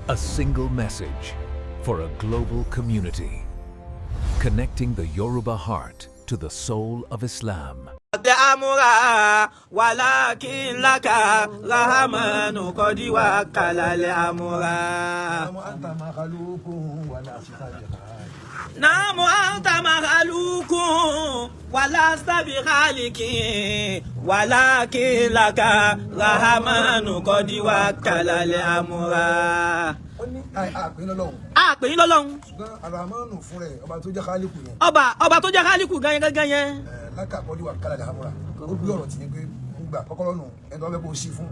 A single message for a global community, connecting the Yoruba heart to the soul of Islam. نعم أنت مخلوق ولست بخالق ولكن لك رحمن قد وكل الأمر. àpè yín lọ́lọ́run. ṣùgbọ́n Ar-Rahmanu fún rẹ̀ ọba tó jẹ́ Khaliqu yẹn. ọba tó jẹ́ Khaliqu gangan yẹn. lákàkọ́dí wà kálá dàhámúra ó gbé ọ̀rọ̀ tì yín pé gbà kọ́kọ́rọ́ nù ẹni tó bá fẹ́ kó sí fún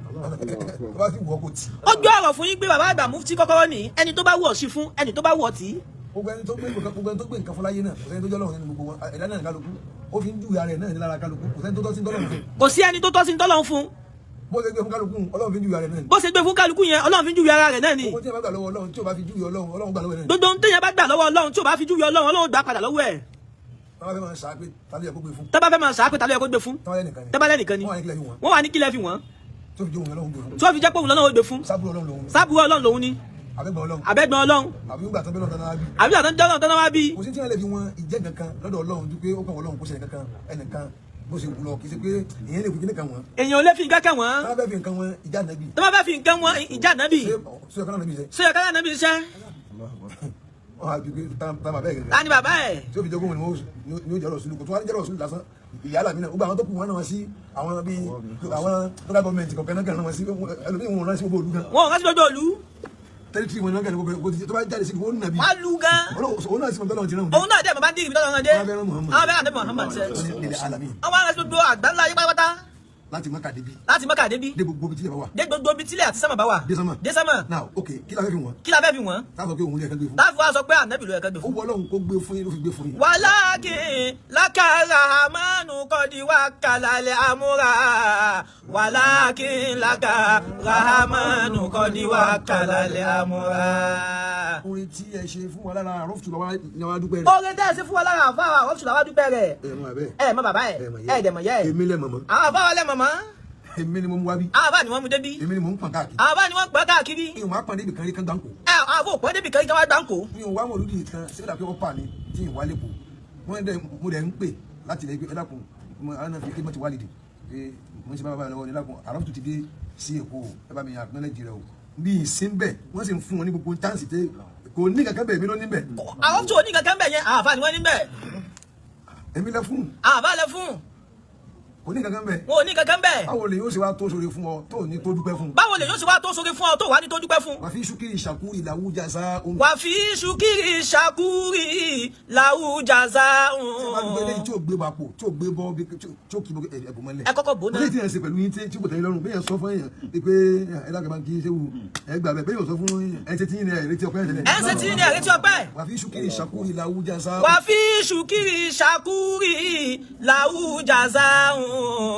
tó bá sì wọ́ kó tì. ó gbé ọ̀rọ̀ fún yín pé bàbá àgbà mufti kọ́kọ́rọ́ ní ẹni tó bá wọ̀ sí fún ẹni tó bá wọ̀ tì. gbogbo ẹni tó gbé nǹkan fún láyé náà kò sẹ́ni tó jọ́ lọ́run nínú gbogbo wọn ẹ̀dá náà ní kálukú ó fi ń júwe ara ẹ̀ náà ní lára kálukú kò sẹ́ni tó tọ́ sí tọ́lọ́run fún. kò sí ẹni tó tọ́ sí tọ́lọ́run fún. bó ṣe gbé fún kálukú Ọlọ́run fi ń júwe ara ẹ̀ náà ni. bó ṣe gbé fún kálukú yẹn Ọlọ́run fi ń júwe ara rẹ̀ náà ni. gbogbo tí yẹn bá gbà lọ́wọ́ Ọlọ́run tí ò bá fi júwe Ọlọ́run Ọlọ́run gbà lọ́wọ́ ẹ̀ náà ni. gbogbo tí yẹn bá gbà lọ́wọ́ Ọlọ́run tí ò bá fi júwe Ọlọ́run Ọlọ́run gbà padà lọ́wọ́ ẹ̀. tábà fẹ́ máa ṣàpè tálẹ́ yẹ kó gbé fún. tábà fẹ́ máa ṣàpè tálẹ́ yẹ kó gbé fún. tábà lẹ́nìkan ni wọ́n wà ní kílẹ̀ fi wọ́n. tó fi jẹ́ òun Ọlọ́run gbé fún. tó fi jẹ́ pé òun lọ́nà ó gbé fún. sábúrò Ọlọ́run lòun ni. abẹ́gbọ̀n Ọlọ́run. àbí nígbà tó ń bẹ́ lọ́tọ́ náà bí. àbí nígbà tó ń bẹ́ lọ́tọ́ náà bí. kò sí tí wọ́n lè fi wọn ìjẹ́ kankan lọ́dọ̀ Ọlọ́run ju pé ó kàn Ọlọ́run kó ṣe ẹnìkan bó ṣe wù lọ kì í ṣe pé èèyàn lè fi kíní kan wọn. èèyàn ò lè fi nǹkan kan wọn. tó bá fẹ́ fi nǹkan wọn ìjà nàbì. tó bá fẹ́ fi nǹkan wọn ìjà nàbì. ṣé ọ̀kan nàbì ṣe. ṣé ọ̀kan nàbì ṣe. wọ́n á bí pé tá bàbá ẹ̀ gẹ̀gẹ̀. ta ni bàbá ẹ̀. tí ó fi jogún ni ó jẹ́ Rasulu kò tó wá ní jẹ́ Rasulu lásán ìyálà mi náà gbogbo àwọn tó kù wọn náà sí àwọn bíi àwọn local government kọ̀ọ̀kan náà kàn náà sí ẹlòmíì wọn rán sí gbogbo òlu gan. wọn rán sí gbogbo òlu. tẹ́lifí wọn náà kàn ní gbogbo tó bá jáde sí gbogbo òun nàbí. wọ́n lu gan. òun náà sì mọ̀ tọ́lọ̀ ti rán. òun náà dẹ̀ mọ̀ bá ń dìrì tọ́lọ̀ dé. àwọn fẹ́ràn Muhammad sẹ́. àwọn ará gbogbo àgbáńlá ayé pátápátá. láti Mẹ́kà débi. láti Mẹ́kà débi. dé gbogbo tílẹ̀ bá wà. dé gbogbo tílẹ̀ àti sámà bá wà. dé sámà. dé sámà. now ok kí la fẹ́ fi wọ́n. kí la fẹ́ fi wọ́n. táà sọ pé òun lè ẹ̀ka gbé fún. táà fún wa sọ pé ànábì ló ẹ̀ka gbé ó fún. wọ Ọlọ́run kó gbé fún yín ló fi gbé fún yín. walakin lakara hamanu kọ́di wa kàlàlẹ̀ amúra walakin lakara hamanu kọ́di wa kàlàlẹ̀ amúra. orin tí ẹ ṣe fún wa lára àrọ́fùtù làwọn ni wàá dúpẹ́ rẹ̀. orin tẹ́ ẹ ṣe fún wa lára àfáà àrọ́fùtù làwọn dúpẹ́ rẹ̀. ẹ mọ bàbá ẹ ẹ dẹ̀ mọ̀ yẹ́ ẹ. èmi lẹ mọ̀mọ́. àwọn àfáà lẹ mọ̀mọ́. èmi ni mo mú wá bí. àwọn àfáà ni wọ́n mú débi. èmi ni mo ń pọn káàkiri. àwọn àfáà ni wọ́n pọn káàkiri. mi ò máa pọn débi kan rí kan gbáǹkó. ẹ àwọn òpó débi kan rí kan wá gbáǹkó. mi ò wá mọ̀ lódì kan síbẹ̀ dàbí ọ̀pá mi tí ì wálé kù wọ́n dẹ̀ mo dẹ̀ ń pè láti lè gbé ẹ dákun àwọn fi kémọ̀ ti wálé dè mo ń ṣe bábà lọ́wọ́ ní dákun àrọ́fùtù ti dé sí Èkó ẹ bá mi yàn acknowledge rẹ o bí ìsín bẹ̀ wọ́n sì ń fún wọn ní gbogbo chance tẹ kò ní kankan bẹ̀ èmi ló ní bẹ̀. àrọ́fùtù ò ní kankan bẹ̀ yẹn àwọn àfáà ni wọ́n ní bẹ̀. èmi lẹ fún. àwọn àfáà lẹ fún. kò ní kankan bẹ̀. wọn ò ní kankan bẹ̀. báwo lè yóò ṣe wá tó sóore fún ọ tó ní tó dúpẹ́ fún. báwo lè yóò ṣe wá tó sóore fún ọ tó wà ní tó dúpẹ́ fún. wà fi ṣúkìrì ṣàkúrì làwùjá sá. wà fi ṣúkìrì ṣàkúrì làwùjá sá. ṣé wàá gbé lẹ́yìn tí ò gbé bapò tí ò gbé bọ́ tí ò kì í bọ́ ẹ̀bùn mọ́lẹ̀. ẹ kọ́kọ́ bò náà. bẹ́ẹ̀ tí yẹn ṣe pẹ̀lú yín tí kò tẹ̀lé lọ́rùn bẹ́ẹ̀ sọ fún yẹn pé ẹ lágbàá máa ń kí ṣé wù ẹ gbà bẹ́ẹ̀ bẹ́ẹ̀ sọ fún ẹ ṣe tí yín ní ẹ̀rẹ́tí ọpẹ́ tẹ̀lé. ẹ ṣe tí yín ní ẹ̀rẹ́tí ọpẹ́. wà fi ṣúkìrì ṣàkúrì làwùjá sá. wà fi ṣúkìrì ṣàkúrì làwùjá sá.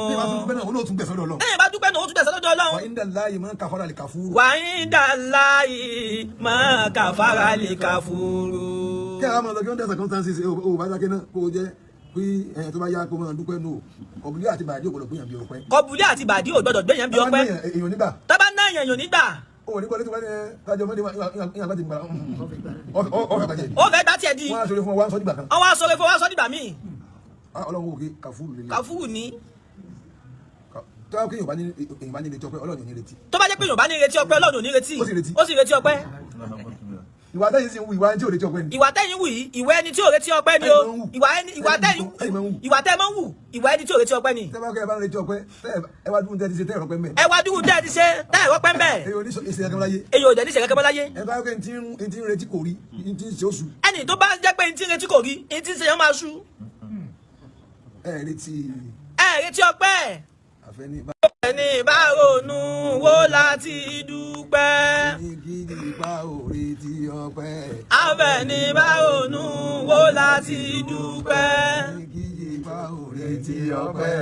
bí wàá tún gbẹ́ náà olóòtú gbẹ̀sọ́ lọ́lọ́. ẹ̀yin bá dúpẹ́ náà ó tún gbẹ̀sọ́ lọ́dọ̀ Ọlọ́run. wà inda Allahi man kafara lè kàfúrú. wà inda Allahi man kafara lè kàfúrú. kí a máa lọ kí wọ́n dẹ̀ circumstances o bá dákẹ́ náà kó o jẹ́ pé ẹ̀yìn tó bá yá kó máa dúpẹ́ nù ọ̀bùnlé àti bàdí ò gbọ́dọ̀ gbìyànjú bí ọpẹ́. kọ̀bùlé àti bàdí ò gbọ́dọ̀ gbìyànjú bí ọpẹ́. èèyàn nígbà. tábà náà èèyàn nígbà. o wò ní gbọ́dọ̀ tí wọ́n ní kájọ mọ́ni ìyàn bá ti gbàrà ọ̀fẹ́ bàjẹ́. ó fẹ́ gbá tiẹ̀ di. wọ́n á sọ̀rọ̀ fún wa wọ́n á sọ dìgbà kan. wọ́n á sọ̀rọ̀ fún wa sọ dìgbà míì. Ọlọ́run wò ó kí kàfúrù lè lè. kàfúrù ni. tó bá kéèyàn bá ní retí ọpẹ́ Ọlọ́run ò ní retí. tó bá jẹ́ pé Yorùbá ní retí ọpẹ́ Ọlọ́run ò ní retí. ó sì retí ọpẹ́. ìwà tẹ́yìn sì ń wu ìwà ẹni tí ò retí ọpẹ́ ni. ìwà tẹ́yìn wù yìí ìwà ẹni tí ò retí ọpẹ́ ni o. ìwà tẹ́yìn ìwà tẹ́ máa ń wù ìwà ẹni tí ò retí ọpẹ́ ni. tẹ́ bá kẹ́ ẹ bá ń retí ọpẹ́ ẹ wá dúró tẹ́ ti ṣe tẹ́ ẹ̀rọ pẹ́ mẹ́. ẹ wá dúró tẹ́ ti ṣe tẹ́ ẹ̀rọ pẹ́ mẹ́. èyí ò ní ìṣe kankan láyé. èyí ò dẹ̀ ní ìṣe kankan láyé. ẹ bá kẹ́ ẹ ti ń retí kò rí ẹ ti ń ṣe oṣù. ẹni tó bá jẹ́ pé ẹ ti ń retí kò rí ẹ ti ń ṣe yẹn máa ṣú. ẹ retí ọpẹ́. ẹni bá ronú wo láti dúpẹ́. gidi bá òre tí ọpẹ́. Àfẹ́ni bá ronú wo láti dúpẹ́. gidi bá òre tí ọpẹ́.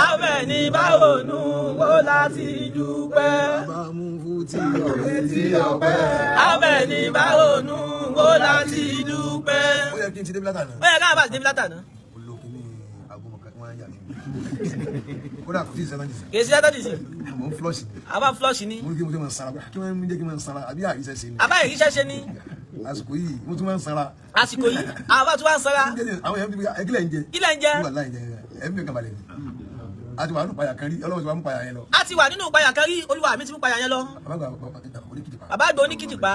Àfẹ́ni bá ronú wo láti dúpẹ́. bá mú fún tí òre tí ọpẹ́. Àfẹ́ni bá ronú wo láti dúpẹ́. ó yẹ kí n ti débi látàná. ó yẹ ká bá ti débi látàná. olókè ní agbóhùn kan wọ́n á yà mí. kódà kò tí ì sẹ́nà jìsì. kì í ṣe ẹtọ́ dìsí. mo ń flush. a máa ń flush ni. mo ní kí mo ṣe máa sara kí wọ́n ń jẹ́ kí n máa sara àbí àríṣẹ́ ṣe ni. àbá ìríṣẹ́ ṣe ni. àsìkò yìí mo tún máa ń sara. àsìkò yìí àwọn bá tún wá ń sara. àwọn èèyàn bí ẹgílẹ̀ ń jẹ. kílẹ̀ ń jẹ. ẹ̀mí mi kàn balẹ̀ ni. a ti wà nínú payà kan rí ọlọ́run ti wà nínú payà yẹn lọ. a ti wà nínú payà kan rí olúwa mi ti mú payà yẹn lọ. bàbá àgbà oníkìtìpá.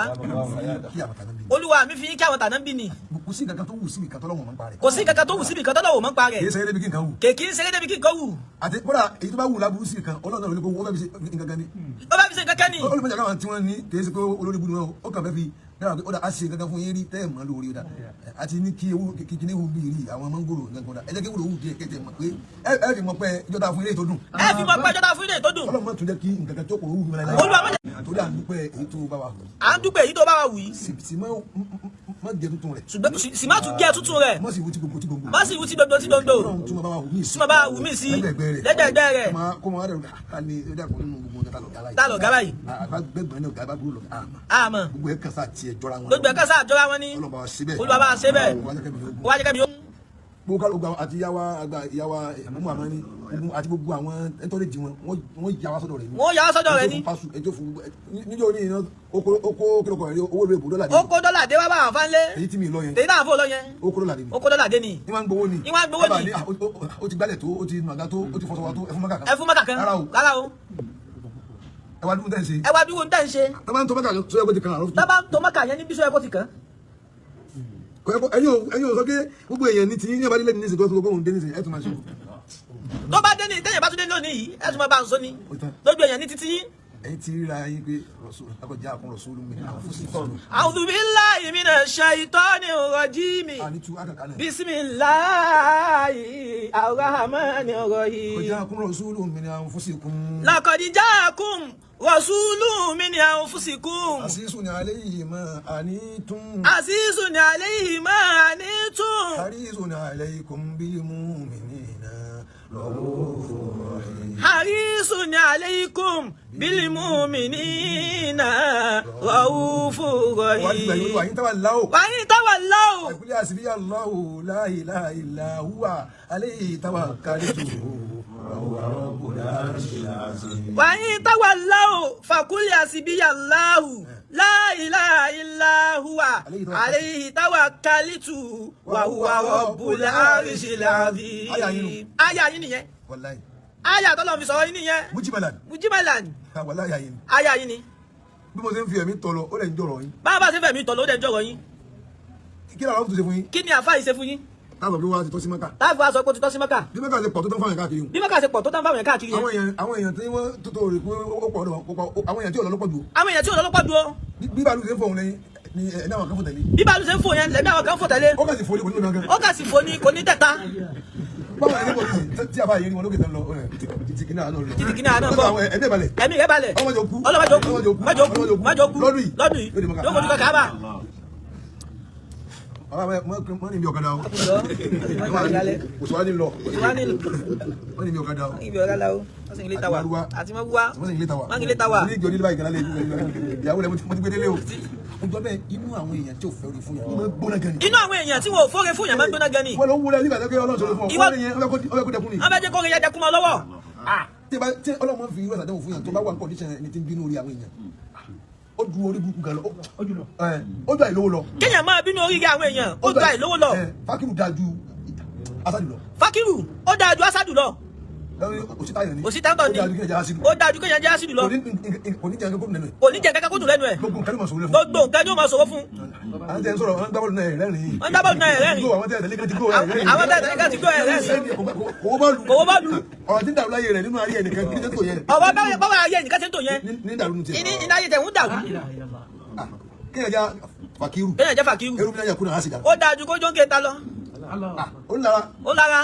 olúwa mi fi yín kí àwọn tàná ń bí ni. kò sí kankan tó wù síbi kan tọ́lọ́wọ̀ mọ́ ń pa rẹ̀. kò sí kankan tó wù síbi kan tọ́lọ́wọ̀ mọ́ ń pa rẹ̀. kì í ṣeré débi kí nǹkan wù. kì í ṣeré débi kí nǹkan wù. àti kódà èyí tó bá wù láburú sí kan ọlọ́run náà ló kó wọ́n fẹ́ fi ṣe nǹkan kan ní. ó fẹ́ fi ṣe nǹkan kan ní. olùmọ̀jà káwọn tí wọ́n ní kì í ṣe pé olórí ibùdó náà ó kàn fẹ́ fi dára pé ó dà á ṣe kankan fún yín rí tẹ́ẹ̀ mọ́ lórí ọ̀dà àti ní kí owó kíkiní wù bí rí àwọn mọ́ngòrò nǹkan kan ẹ jẹ́ kí wúlò wù díẹ̀ kẹ́tẹ̀ mọ̀ pé ẹ fi mọ̀ pé ìjọba fún ilé tó dùn. ẹ fi mọ̀ pé ìjọba fún ilé tó dùn. ọlọ́run máa tún jẹ́ kí nǹkan kan tó kò wù mí láyé. olúwa má jẹ́. torí à ń dúpẹ́ èyí tó bá wa wù. à ń dúpẹ́ èyí tó bá wa wù yìí. sì má jẹ tuntun rẹ̀. ṣùgbọ́n sì má tún jẹ́ tuntun rẹ̀. má sì wù tí gbogbo tí gbogbo. má sì wù tí gbogbo tí gbogbo. ọlọ́run tún bá wa wù mí sí. tún bá wa wù mí sí. lẹ́gbẹ̀gbẹ̀ rẹ̀. kó máa rẹ̀ ká ní ó dà kó nínú gbogbo ọ̀gá tá lọ gàbá yìí. àgbẹ̀gbẹ̀ náà gàbá búrò lọ àmọ́. gbogbo ẹ̀ kásá tiẹ̀ jọra wọn. gbogbo ẹ̀ kásá jọra wọn ní. olúwa bá wa ṣe bẹ́ẹ̀. ó wá jẹ́ kẹ́mi ó. gbogbo kálukú àti ìyáwá àgbà ìyáwá mọ́mú àmọ́ ní àti gbogbo àwọn ẹ̀ńtọ́lẹ̀ jí wọn wọ́n yà wá sọ́dọ̀ rẹ̀ ní. wọ́n yà wá sọ́dọ̀ rẹ̀ ní. ẹjọ́ fún níjọ́ ní iná oko kílọ̀kọ̀ rẹ̀ owó rẹ̀ bò dọ́là dé. ó kó dọ́là dé wá bá àwọn fánlé. èyí tí mi lọ yẹn. èyí náà fò lọ yẹn. ó kó dọ́là dé ni. ó kó dọ́là dé ni. ìwà ń gbowó ni. ìwà ń gbowó ni. ó ti gbálẹ̀ tó ó ti màgá tó ó ti fọṣọ wa tó ẹfun mọ́kà kan. ẹfun mọ́kà kan rárá o. ẹ wá dúró tẹ́ ń ṣe. ẹ wá dúró tẹ́ ń ṣe. tábà ń tó mọ́kà sọ yẹ kó ti kàn án. tábà ń tó mọ́kà yẹn ní bí sọ yẹ kó ti kàn. ẹ̀yin ò sọ pé gbogbo èèyàn ní ti ní abadílẹ̀ ní ìsìnkú tó gbóhùn dé ní ìsìn ẹ̀ tún máa ṣe. tó bá dé ní tẹ́yìn bá tún dé lónìí yìí ẹ̀ tún máa bá ń sọ ní lójú èèyàn ní títí. ẹ̀yin ti ríra yín pé akọjá àkún rọ̀ṣúlù mi àwọn fún sí tọ́nu. A'udhu billahi minash shaitonir rajim. Bismillahir rahmanir rahim. akọjá àkún rọ̀ṣúlù mi ni àwọn fún sí kún. Laqad ja'akum rasulun min anfusikum. Azizun alayhi ma anitum. Azizun alayhi ma anitum. Harisun alaykum bil mu'minina ra'ufur rahim. Harisun alaykum bil mu'minina ra'ufur rahim. Wa in tawallaw. Wa in tawallaw. Qul hasbiyallahu la ilaha illa huwa alayhi tawakkaltu. Wa in tawallaw faqul hasbiyallahu la ilaha illa huwa alayhi tawakkaltu wa huwa rabbul arshil azim. Aya yín nìyẹn. Wallahi. Aya t'Ọlọ́run fi sọ̀rọ̀ yín nìyẹn. Mujimalan. Wallahi aya yín. Aya yín ni. Bí mo ṣe ń fi ẹ̀mí tọ̀lọ̀ ó lè ń jọ̀rọ̀ yín. Bàbá ṣe fẹ̀mí tọ̀lọ̀ ó lè ń jọ̀rọ̀ yín. Kí ni àwọn tó ṣe fún yín? Kí ni àfáà yìí ṣe fún yín? Táàbù bí wọ́n ti tọ́ sí Mẹ́kà. Táàbù wa sọ pé ó ti tọ́ sí Mẹ́kà. Bí Mẹ́kà ṣe pọ̀ tó tán fáwọn káàkiri. Bí Mẹ́kà ṣe pọ̀ tó tán fáwọn káàkiri yẹn. Àwọn èèyàn tí wọ́n tó tó rè pé ó pọ̀ ọ̀dọ̀ àwọn èèyàn tí ò lọ́lọ́pọ̀ jù. Àwọn èèyàn tí ò lọ́lọ́pọ̀ jù o. Bí bàálù ṣe ń fọ̀ òun lẹ́yìn ni ẹ̀dá àwọn kan fò tẹ̀lé. Bí bàálù ṣe ń fò yẹn lẹ́mí àwọn kan fò tẹ̀lé. Ó kà sì fò ní kò ní lọ́gán. Ó kà sì fò ní kò ní tẹ̀ta. Báwo ni ẹni tí a bá yẹ ni wọn lókè tán lọ títí kìnìún àná lọ. Títí kìnìún àná bọ̀. Ẹ̀mí balẹ̀. Ẹ̀mí rẹ̀ balẹ̀. Ọlọ́mọdé òkú. Ọlọ́mọdé òkú. Lọ́dún yìí. Yóò fojú kankan bá. Wọ́n ní mi ọ̀kadà o. Kò sọ wá ní lọ. Wọ́n ní mi ọ̀kadà o. Ibi ọ̀gá la o. Wọ́n sì ń lé tawa. Àti mọ́ wá. Wọ́n sì ń lé tawa. Wọ́n ń lé tawa. Ní ìjọ nílùú báyìí gàlálẹ̀ ìyàwó rẹ̀ mo ti gbé délé o. Ọjọ́ bẹ́ẹ̀ inú àwọn èèyàn tí ò fẹ́ orí fún yàn. Wọ́n gbóná gan ni. Inú àwọn èèyàn tí wọn ò fóore fún yàn máa ń gbóná gan ni. Wọ́n lọ ń wúlẹ̀ nígbà tó kẹ́ Ọlọ́run sọ̀rọ̀ fún ọ. Wọ́n fẹ́ kó dẹkùn ni. Wọ́n fẹ́ jẹ́ kó rẹ̀ yá dẹkùn mọ́ lọ́wọ́. Tí Ọlọ́run fi ìwé ìsàdéhùn fún yàn tó bá wà ní kọ̀ọ̀díṣàn ẹni tí ń bínú orí àwọn èèyàn. Ó ju orí burúkú gan lọ. Ó ju àìlówó lọ. Kéèyàn máa bínú orí àwọn èèyàn ó ju àìlówó lọ. Fákírù dáa ju Asadu lọ. Fákírù ó dáa ju Asadu lọ. Òsítàyàn ni. Òsítàyàn ni. Ó dáa ju kéèyàn jẹ́ Asadu lọ. Kò ní jẹ́ kankan kó dùn lẹ́nu ẹ̀. Kò ní jẹ́ kankan kó dùn lẹ́nu ẹ̀. Gbogbo nǹkan ni mo sọ̀rọ̀ fún. Gbogbo nǹkan ni ó máa sọ̀rọ̀ fún. Àwọn tẹ̀ ń sọ̀rọ̀ wọn dábọ̀lù náà rẹ́rìn-ín. Wọ́n dábọ̀lù náà rẹ́rìn-ín. Àwọn tẹ̀ tẹ̀lé kan ti gbó rẹ́rìn-ín. Àwọn tẹ̀ tẹ̀lé kan ti gbó rẹ́rìn-ín. Kòwó bá lu. lu. Ọ̀rọ̀ tí ń dàrú láyé rẹ̀ nínú ayé ẹnìkan kí ní tó yẹn. Ọ̀rọ̀ báwa ayé ẹnìkan ti ń tò yẹn. Ní dàrú ní tiẹ̀. Ní ayé tẹ̀ ń dàrú. Kéèyàn já Fàkírù. Kéèyàn jẹ́ Fàkírù. Eru mi náà yà kúrò àásìdá. Ó dáa ju kó jó ń ké ta lọ. Ó lára. Ó lára.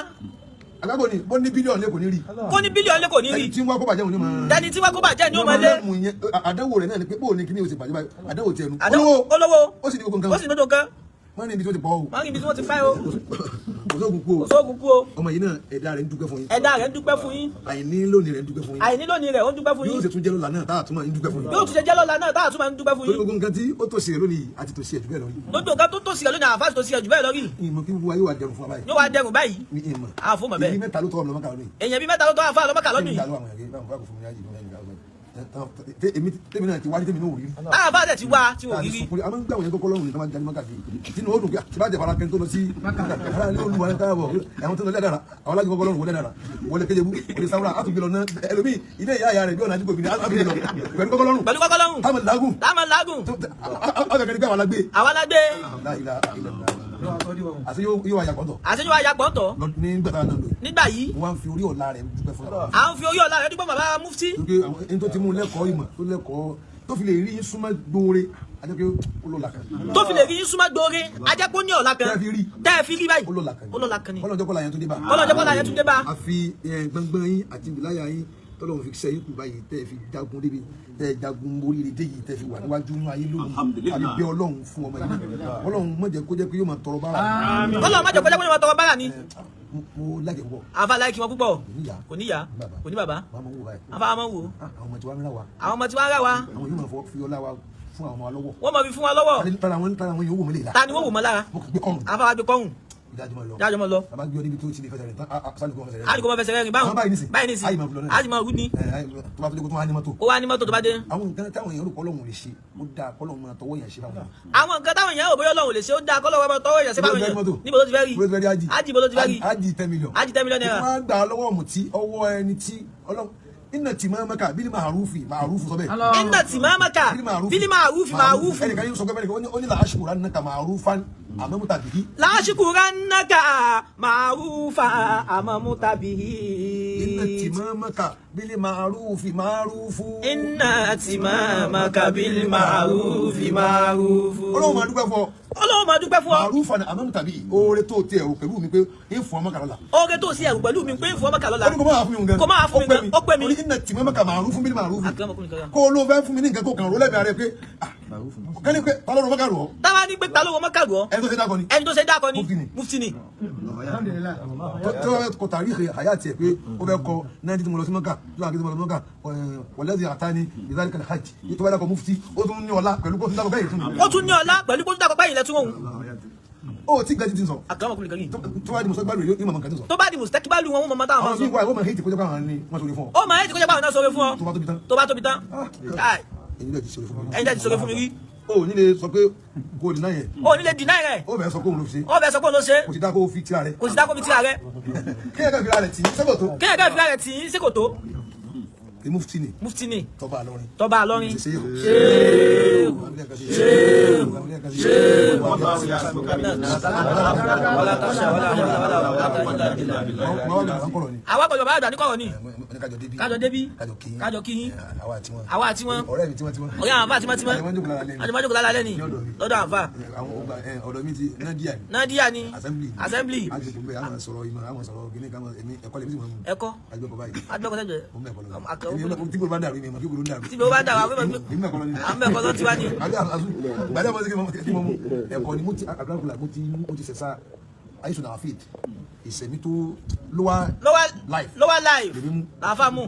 Àgbàgbọ́ ni bó ní bílíọ̀nù lé kò ní rí. Kó ní bílíọ̀nù lé kò ní rí. Ẹni tí ń wá kó bàjẹ́ òní máa. Dẹni tí wá kó bàjẹ́ ni ó máa lé. Àdánwò rẹ̀ náà ni pé bóò ní kíní o sì bàjẹ́ báyìí. Àdánwò tiẹ̀ nu. Olówó. Ó sì ní gbogbo nǹkan. Ó sì ní gbogbo nǹkan. Wọ́n ní ibi tó ti pọ̀ o. Wọ́n ní ibi tí wọ́n ti fẹ́ o. òṣògùn kú o. òṣògùn kú o. ọmọ yìí náà ẹ̀dá rẹ̀ ń dúpẹ́ fún yín. ẹ̀dá rẹ̀ ń dúpẹ́ fún yín. àìní lónìí rẹ̀ ń dúpẹ́ fún yín. àìní lónìí rẹ̀ ó ń dúpẹ́ fún yín. yóò ṣe tún jẹ́ lọ́la náà táà tún máa ń dúpẹ́ fún yín. yóò tún ṣe jẹ́ lọ́la náà táà tún máa ń dúpẹ́ fún yín. gbogbo nǹkan tí ó tòṣì rẹ̀ lónìí àti tòṣì ẹ̀ jù bẹ́ẹ̀ lọ rí. lójú nǹkan tó tòṣì rẹ̀ lónìí àfáàsì tòṣì ẹ̀ jù bẹ́ẹ̀ lọ rí. ìmọ̀ kí wọ́n yóò wá dẹrùn fún wa báyìí. yóò wá dẹrùn báyìí. àfọ mọ̀ bẹ́ẹ̀. èyí mẹ́ta ló tọ́ ọmọ lọ́mọ́kà lónìí. èèyàn bí mẹ́ta ló tọ́ àfáà lọ́mọ́kà lónìí. tèmi náà ti wá ní tèmi náà ò rí. táwọn bá tẹ̀ ti wá tí wọ́n rí rí. a máa ń gbà wọ́n yẹn kọ́kọ́ lọ́rùn ní tọ́mọ jáde mọ́kà sí tinú ó dùn tí bá jẹ fara kẹ́ni tó lọ sí ara ilé olúwa ní táyà bọ̀ ẹ̀wọ̀n tó lọ lẹ́dàrà àwọn alájọ kọ́kọ́ lọ́rùn wọlé dàrà wọlé kéjebu wọlé sáwúrà àtúgbé lọ náà ẹlòmíì ilé ìyá ìyá rẹ̀ bí ọ̀nà àdúgbò mi ní àtúgbé lọ pẹ̀lú kọ́kọ́ lọ́rùn. pẹ̀lú kọ́kọ́ lọ́rùn. táwọn làágùn. táwọn làágùn. ọ̀gá kẹ́ni pé àwọn alágbé. àwọn alágbé. àti yóò wá yàgbọ́ntọ̀. àti yóò wá yàgbọ́ntọ̀. nígbà yìí. wọ́n á fi orí ọ̀la rẹ̀ dúpẹ́ fún wa. à ń fi orí ọ̀la rẹ̀ dúpẹ́ bàbá mufti. ẹni tó ti mú lẹ́kọ̀ọ́ ìmọ̀ tó lẹ́kọ̀ọ́ tó fi lè rí yín súnmọ́ gbóore ajẹ́pẹ́ olóla kan. tó fi lè rí yín súnmọ́ gbóore ajẹ́pẹ́ ní ọ̀la kan. tẹ́ ẹ fi rí báyìí. olóla kan ni. ọlọ́jọ́ kọ́la yẹn tún dé bá. ọlọ́jọ́ kọ́la yẹn tún dé bá. a fi gbọ̀ngbọ̀n yín àti ìbíláyà yín tọ́lọ́run fi sẹ́yìn kù báyìí tẹ́ ẹ fi jagun débi tẹ́ ẹ jagun oríire dé yìí tẹ́ ẹ fi wà níwájú inú ayé lónìí àbí bẹ ọlọ́run fún ọmọ yìí ọlọ́run má jẹ́ kó jẹ́ pé yóò máa tọrọ bára. ọlọ́run má jẹ́ kó jẹ́ pé yóò máa tọrọ bára ni. mo lájẹ púpọ̀. àfa láìkí wọn púpọ̀ kò níyà kò ní bàbá àfa máa ń wò. àwọn ọmọ tí wàá ń rà wá. àwọn ọmọ tí wàá ń rà wá. àwọn yóò máa fọ fi ọlá wa fún àwọn ọmọ wa lọ́wọ́. wọ́n máa fi fún wa lọ́wọ́. tara wọn yóò wò mí lè la. ta ni wọ́n wò mọ́ lára. àfa wa gbé kọ́rùn. jájọ mọ lọ. a bá gbé ọ níbi tó ti lè fẹsẹ̀ rẹ̀ tán àdìgbò máa fẹsẹ̀ rẹ̀ rìn báwọn. báyìí nísìn àyè máa rú ni. tó bá tó lé kó tó wá ní mọ́tò. ó wá ní mọ́tò tó bá dé. àwọn nǹkan táwọn èèyàn rò kọ́ lọ́hùn lè ṣe ó dáa kọ́ lọ́hùn máa tọwọ́ yẹn ṣe báwọn. àwọn nǹkan táwọn èèyàn rò bóyá Ọlọ́hun lè ṣe ó dáa kọ́ lọ́hùn máa tọwọ́ yẹn ṣe báwọn èèyàn. níbo ló ti fẹ́ rí ájì bó ló ti fẹ́ rí. ájì 10 million. ájì 10 million naira. wọ́n á gbà lọ́wọ́ ọ̀mùtí ọwọ́ ẹni tí Ọlọ́run inna timamaka bil ma'rufi ma'rufu sọ bẹ́ẹ̀. inna timamaka bil ma'rufi ma'rufu. ẹnìkan yóò sọ pé bẹ́ẹ̀ ó ní la ashkurannaka ma'rufan amamuta bihi. la ashkurannaka ma'rufan amamuta bihi. inna timamaka bil ma'rufi ma'rufu. inna timamaka bil ma'rufi ma'rufu. Ọlọ́run máa dúpẹ́ fún ọ. Ọlọ́run máa dúpẹ́ fún ọ. ma'rufan amamuta bihi. oore tó tiẹ̀ rò pẹ̀lú mi pé ń fún ọmọ kan lọ́la. oore tó sí ẹ̀rù pẹ̀lú mi pé ń fún ọmọ kan lọ́la. ó ní kó máa fún mi nǹkan. kó máa fún mi nǹkan ó pè mí. inna timamaka ma'rufun bil ma'rufi. kó ló fẹ́ fún mi ní nǹkan kó kàn ró lẹ́bi ààrẹ pé kẹ́ni pé tọ́lọ́run mọ́kà rù ọ́. táwa ní pé ta ló wọ mọ́kà rù ọ́. ẹni tó ṣe dákọ ni. ẹni tó ṣe dákọ ni mufti ni. tó kọ tàrí àyà tiẹ̀ pé ó fẹ́ kọ náà tí mo lọ sí mọ́kà tó àgbẹ̀ tí mo lọ sí mọ́kà wọ̀lẹ́sì àtàní ìdáríkà hajj tó bá dákọ̀ mufti ó tún ní ọlá pẹ̀lú kó tún dákọ̀ bẹ́ẹ̀ tún. ó tún ní ọlá pẹ̀lú kó tún dákọ̀ bẹ́ẹ̀ lẹ́tún òun. ó tí gbẹ́jì ti sọ. àkàrà ọkùnrin kan yìí. tó bá di mùsọ́gbàlù yóò ní mọ̀mọ́ kan ti sọ. tó bá di mùsọ́gbàlù wọn mọ̀mọ́ táwọn sọ. àwọn míì wà wọ́n máa hẹ́ẹ̀tì kójọ́ káwọn ní wọ́n sọ̀rọ̀ fún ọ. ó máa hẹ́ẹ̀tì kójọ́ káwọn náà sọ̀rọ̀ fún ọ. tó bá tóbi tán. ẹ̀yin dẹ̀ ti sọ̀rọ̀ fún mi rí. o ní lè sọ pé kò dínà yẹn. o ní lè dínà rẹ̀. ó bẹ̀ sọ pé òun ló ṣe. ó bẹ̀ sọ pé òun ló ṣe. kò sí dáko fi tira rẹ̀. kò sí dáko fi tira rẹ̀. kéèyàn kan fi ra rẹ̀ tì í sẹ́kòtó. kéèyàn kan fi ra rẹ̀ tì í sẹ́kòtó. mufti ni. mufti ni. tọba Ìlọrin. tọba Ìlọrin. àwa kọjọ bá àgbà ní kọ̀rọ̀ ni. kájọ débí. kájọ kíyín. àwa àti wọn. ọ̀rẹ́ mi tímọ́tímọ́. ọ̀rẹ́ àwọn àfa tímọ́tímọ́. àjọmọ́jọ́kọ̀ lálẹ́ ni. lọ́dọ̀ àfa. ọ̀dọ̀ mi ti Nadia ni. Nadia ni. assembly. àwọn sọ̀rọ̀ ìmọ̀ àwọn sọ̀rọ̀ gíní ká ẹ̀kọ́ lè fi mọ̀ mú. ẹ̀kọ́. àgbẹ̀kọ̀ báyìí. àgbẹ̀kọ̀ sẹ́jọ́. tí kò bá dàrú mi mọ̀ kí kò ló ń dàrú. tí kò bá dàrú àwọn ẹ̀kọ́ ló ti wá ní. gbàdé ọmọ sí kí mo mú ẹ̀kọ́ ni mo ti àgbàlagbà mo ti sẹ̀sà àyíṣọ́ náà fìd ìsẹ̀mí tó lower life làáfà mú.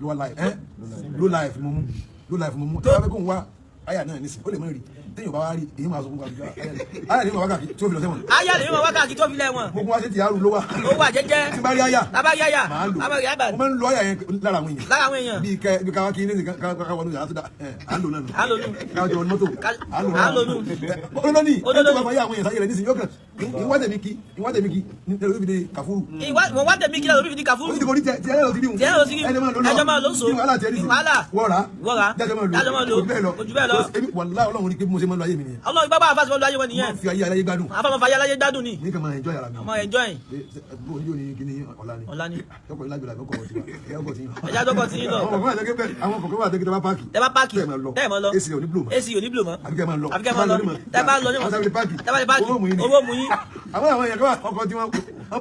lower life low life mo mú tí wọ́n fẹ́ kó ń wá àyà náà nísìnyí ó lè mọ̀ rí téèyàn bá wá rí èyí máa sọ fún wa àyà lè máa wákàtí tí ó fi lọ sẹ́wọ̀n. àyà lè máa wákàtí tó fi lẹ́wọ̀n. gbogbo wa ṣe ti àrù ló wà. ó wà jẹ́jẹ́. tí bá rí àyà. tábà rí àyà. máa lò mo máa ń lo àyà yẹn lára àwọn èèyàn. lára àwọn èèyàn. bí káwá kí ní ká wọnú yàrá tó dá à ń lò náà nù. à ń lò nù. káwá jọ mọ́tò à ń lò nù. olóní ẹni tó bá fọ yà àwọn èèyàn sáyẹ rẹ nísìnyí yóò kàn ìwà tẹ̀mí kí ní ẹlòmí fi di kàfúrú. ìwà wà tẹ̀mí kí lẹ́lòmí fi di kàfúrú. onídìbò ní tiẹ̀ lọ sí ríhun. tiẹ̀ lọ sí ríhun. ẹjọ́ máa lọ so. wàhálà tiẹ̀ nísìnyí. wọ́ra jájọ́ máa lò ojú bẹ́ẹ̀ lọ. wàlá Ọlọ́run ní pé mo ṣe máa lọ ayé mi nìyẹn. Ọlọ́run bá bá àfàṣọ lọ ayé wọn nìyẹn. fi ayé aláyé gbádùn. àfàmọ́ fàyè aláyé gbádùn ni. ní kàn máa enjoy ara mi. ọmọ enjoy. bó o ní òní kí ni ọ̀la ni. ọ̀la ni. ọkọ̀ ìlàjọ làbẹ́ ọkọ̀ tiwa ẹ̀yà ọkọ̀ tí yín. ẹ̀yà ọkọ̀ tí yín lọ. àwọn kọ̀ọ̀kan wà tẹ́kí tẹ́ bá páàkì. tẹ́ bá páàkì tẹ́ mọ lọ. èsì ò ní bùlò mọ́. èsì ò ní bùlò mọ́. àbíkẹ́ máa lọ. tẹ́ bá lọ ní mọ̀. páàkì. tẹ́ bá páàkì. owó mú yín. àwọn èèyàn kan ọkọ̀ tí wọ́n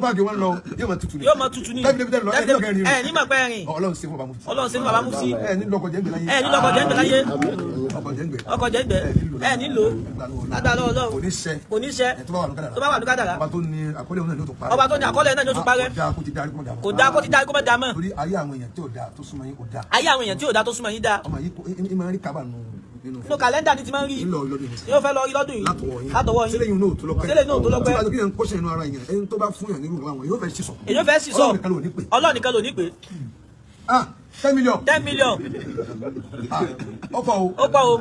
bá gé wọn lọ yóò máa tutù ní. yóò máa tutù ní. ẹ ní mọ̀ pé ẹ̀rìn. Ọlọ́run ṣe fún bàbá mufti. Ọlọ́run ṣe fún bàbá mufti. ẹ ní lọkọ̀ jẹ́ ń gbẹ láyé. ẹ ní lọkọ̀ jẹ́ ń gbẹ láyé. ọkọ̀ jẹ́ ń gbẹ. ẹ nílò. Agbára Ọlọ́run. kò ní ṣẹ. tó bá wà ní kádàrá. ọba tó ní àkọlé náà ni ó tó parẹ́. ọba tó ní àkọlé náà ni ó tó parẹ́. kò dáa kó ti darí kó má dáa mọ́. torí ayé àwọn èèyàn tí ò dáa tó súnmọ́ yín kò dáa. ayé àwọn èèyàn tí ò dáa tó súnmọ́ yín dáa. ọmọ yìí máa ń rí kábà nù. inú kàlẹ́ndà ni ti máa ń rí. yóò fẹ́ lọ rí lọ́dún yìí. látọwọ́ yín. sílẹ̀ yìí náà tó lọ pẹ́. sílẹ̀ náà tó lọ pẹ́. tí wàá tó kí yẹn ń kọ́ṣẹ́ inú ara yẹn ẹni tó bá fún yàn nírú àwọn yóò fẹ́ sísọ. èyí fẹ́ sísọ. Ọlọ́run nìkan ló ní pé. 10 million. 10 million. ọ̀pọ̀ o. ọ̀pọ̀ o.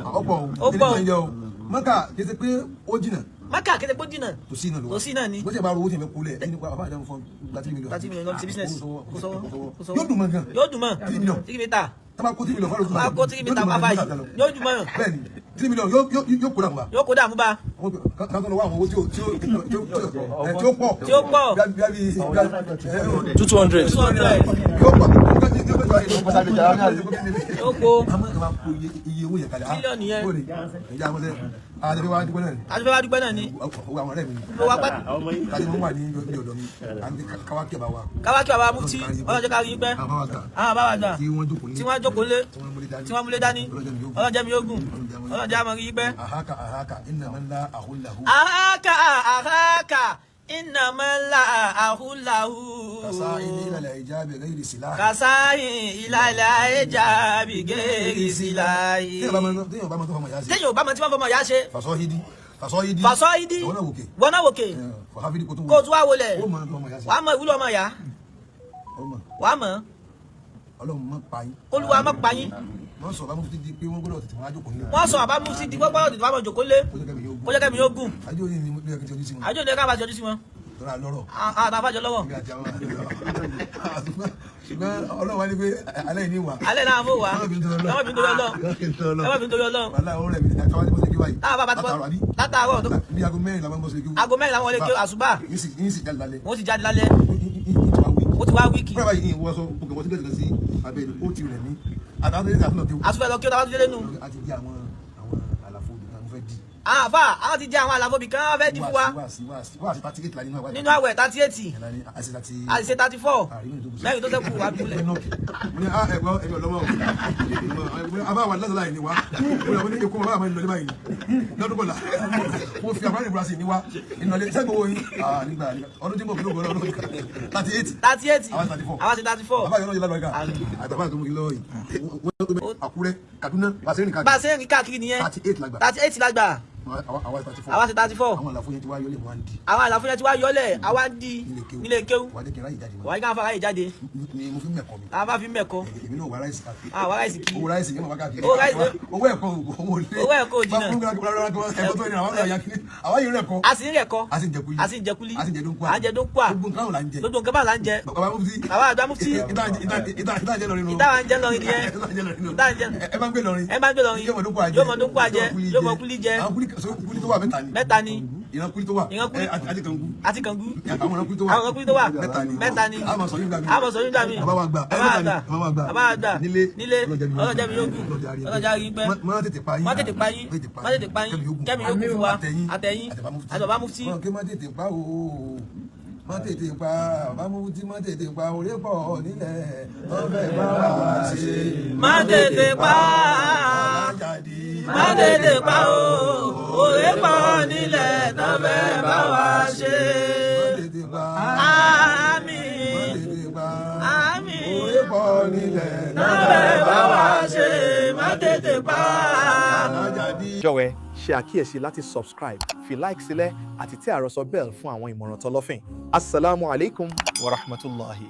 ọ̀pọ̀ o. Maka kì í ṣe pé ó jìnnà. Maka kété pé jìnnà. Kò sí náà lọ. Kò sí náà ni. Bó ṣe bá ro owó tí ẹ fẹ́ kú lẹ̀ ẹni pa bàbá àdàmú fún 30 million. 30 million lọ sí business. Kò sọ́wọ́. Yóò dùn mọ́ gan. Yóò dùn mọ́. 3 million. 3 mítà. Tọ́ba kó 3 million fọ́lọ́ tó bá kó 3 mítà bàbá yìí. Yóò dùn mọ́. Bẹ́ẹ̀ni 3 million yóò kó dàmú bá. Yóò kó dàmú bá. Kan tó lọ wá àwọn owó tí ó pọ̀. Tí ó pọ̀. 200. Yóò pọ̀. Yóò kó. Iye owó yẹn kalẹ̀. Mílíọ̀nù yẹn. Ìjà àwọn ọ̀sẹ̀ àdébí wa dúpẹ́ náà ni. Adúpẹ́ wa dúpẹ́ náà ni. Owó àwọn ọ̀rẹ́ mi ni. Owó apá. Kájí mo wà ní ọ̀dọ̀ mi. Káwákì bàbá wa. Káwákì bàbá mufti. Ọlọ́jọ́ ká rí pẹ́. Àwọn bàbá àgbà. Tí wọ́n jókòó lé. Tí wọ́n múlé dání. Ọlọ́jọ́ mi yógùn. Ọlọ́jọ́ àmọ́ rí pẹ́. Ahaka innaman la ahullahu. Ahaka innaman la ahullahu. Kasahin ila al-ijabi ghayri silahi. Kasahin ila al-ijabi ghayri silahi. Téèyàn bá mọ tí wọ́n fọmọ yá ṣe. Fasọ́hídì. Wọ́n náà wòkè. Kó o tún wá wọlé. Wàá mọ ìwúlò ọmọ yá. Wàá mọ̀. Ọlọ́run má pa yín. Olúwa má pa yín. Wọ́n sọ bá mufti di pé wọ́n gbọ́dọ̀ tètè wọ́n á jókòó lé. Wọ́n sọ àbá mufti di gbọ́dọ̀ tètè wọ́n á jókòó lé. Kó jẹ́ kẹ́mi yóò gùn. Àjọ yìí ni mo yẹ kí n ti ojú sí wọn. Àjọ ìdẹ́ká bá jọjú sí wọn. Tọ́ra lọ́rọ̀. Àtàfàjọ lọ́wọ́. Ṣùgbọ́n Ọlọ́run wá ní pé alẹ́ yìí ní wà. Alẹ́ náà fò wá. Ẹwọ́n bí nítorí Ọlọ́run. Wàlá ọ̀rọ̀ rẹ̀ mi ní àtàwọn ẹni bó ṣe kí wáyé. Bàbá ti bọ́ látàárọ̀ tó. Bí aago mẹ́rin làwọn bó ṣe kí. Aago mẹ́rin làwọn lè kí àṣùbà. Yín sì jáde lálẹ́. Wọ́n sì jáde lálẹ́. Ó ti wá wíìkì. Fúnra báyìí ìwọ sọ gbogbo ọmọ tí bẹ́ẹ̀ sí abẹ́ ó ti rẹ̀ mí. Àtàwọn tó yẹ kí àtúfẹ́ lọ kí ó dáwọ́ tó délé nù. a ti di àwọn àlàfo òdùnkà mo fẹ́ di. Àfà àwọn ti jẹ àwọn àlàfo bìkan wọ́n fẹ́ di fún wa. Wá sí 38 la nínú àwẹ̀. Nínú àwẹ̀ 38. àṣìṣe 34. Mẹ́rin tó sẹ́kù wá bílẹ̀. Mo ní ẹ̀gbọ́n ọlọ́mọ o. Àbá wà lọ́sọ̀lá yìí ni wá. Mo ní ikú bàbá àmọ́ ìlọlẹ́ báyìí. Lọ́dún bọ̀lá. Mo fi àbáyé ìbúra sí ni wá. Ìnọ̀lẹ́ sẹ́gun owó yín. Nígbà ọdún tí mo fi lóògùn ọlọ́run 38. 38. Àwọn ti 34. Bàbá yẹn náà yẹ lálọ́ ìka. Àgbàbà tó mú kí lọ́wọ́ yìí. Àkúrẹ́, Kaduna, bá a ṣe ń rí káàkiri nìyẹn. 38 lágbà. Àwa ti 34. Àwọn àlàfo yẹn ti wá yọlẹ̀ wá ń di. Àwọn àlàfo yẹn ti wá yọlẹ̀ àwa ń di nílé kéwú. Wà á dé kí n ráyè jáde. Wà á ká fara yìí jáde. Ni mo fi mẹ̀kọ́ mi. A bá fi mẹ̀kọ́. Èmi náà wà ráìsì káàkiri. Wà ráìsì kí. Owó ráìsì yẹn máa wá káàkiri. Owó ráìsì. Owó ẹ̀kọ́ owó ilé. Owó ẹ̀kọ́ òjìnà. Àwọn yìí rẹ̀ kọ́. A sì ń rẹ̀ kọ́. A sì ń jẹkuli. A sì ń jẹkuli. A sì ń jẹ dúnkwa. A ń jẹ dúnkwa. Gbogbo nǹkan àwọn là ń jẹ. Gbogbo nǹkan bá là ń jẹ. Bàbá mufti. Bàbá àgbà mufti. Ìdájẹ́ lọrin nù. Ìdájẹ́ lọrin nìyẹn. Ẹ máa ń gbé lọrin. Ẹ máa ń gbé lọrin. Yóò mọ dúnkwa jẹ. Yóò mọ dúnkwa jẹ. Yóò mọ kuli jẹ. Àwọn kuli tó wà mẹ́ta ni. Ìran kuli tó wà. Àti kangu. Àti kangu. Àwọn ìran kuli tó wà. Àwọn kuli tó wà. Mẹ́ta ni. A máa sọ yín gbà mí. A máa sọ yín gbà mí. Bàbá wa gbà. Bàbá wa gbà. Nílé. Ọlọ́jà mi yóò gùn. Ọlọ́jà rí pẹ́. Má tètè pa yín. Má tètè pa yín. Má tètè pa yín. Kẹ́mi yóò gùn fún wa. Àtẹ̀yìn. Àti bàbá mufti. Kí má tètè pa o. Má tètè pa bàbá mufti má tètè pa orí pọ̀ nílẹ̀. Ọbẹ̀ bá wà ṣe. Má tètè pa. Má tètè pa o. Orí pọ̀ nílẹ̀. Ọbẹ̀ bá wà ṣe. Má tètè pa. Àmín. Má tètè pa. Àmín. Orí pọ̀ nílẹ̀. Ọbẹ̀ bá wà ṣe. Má tètè pa. Jọ̀wọ́ ṣe àkíyèsí láti subscribe, fi like sílẹ̀ àti tẹ àròsọ bell fún àwọn ìmọ̀ràn tọlọ́fìn. Assalamu alaikum wa rahmatullahi.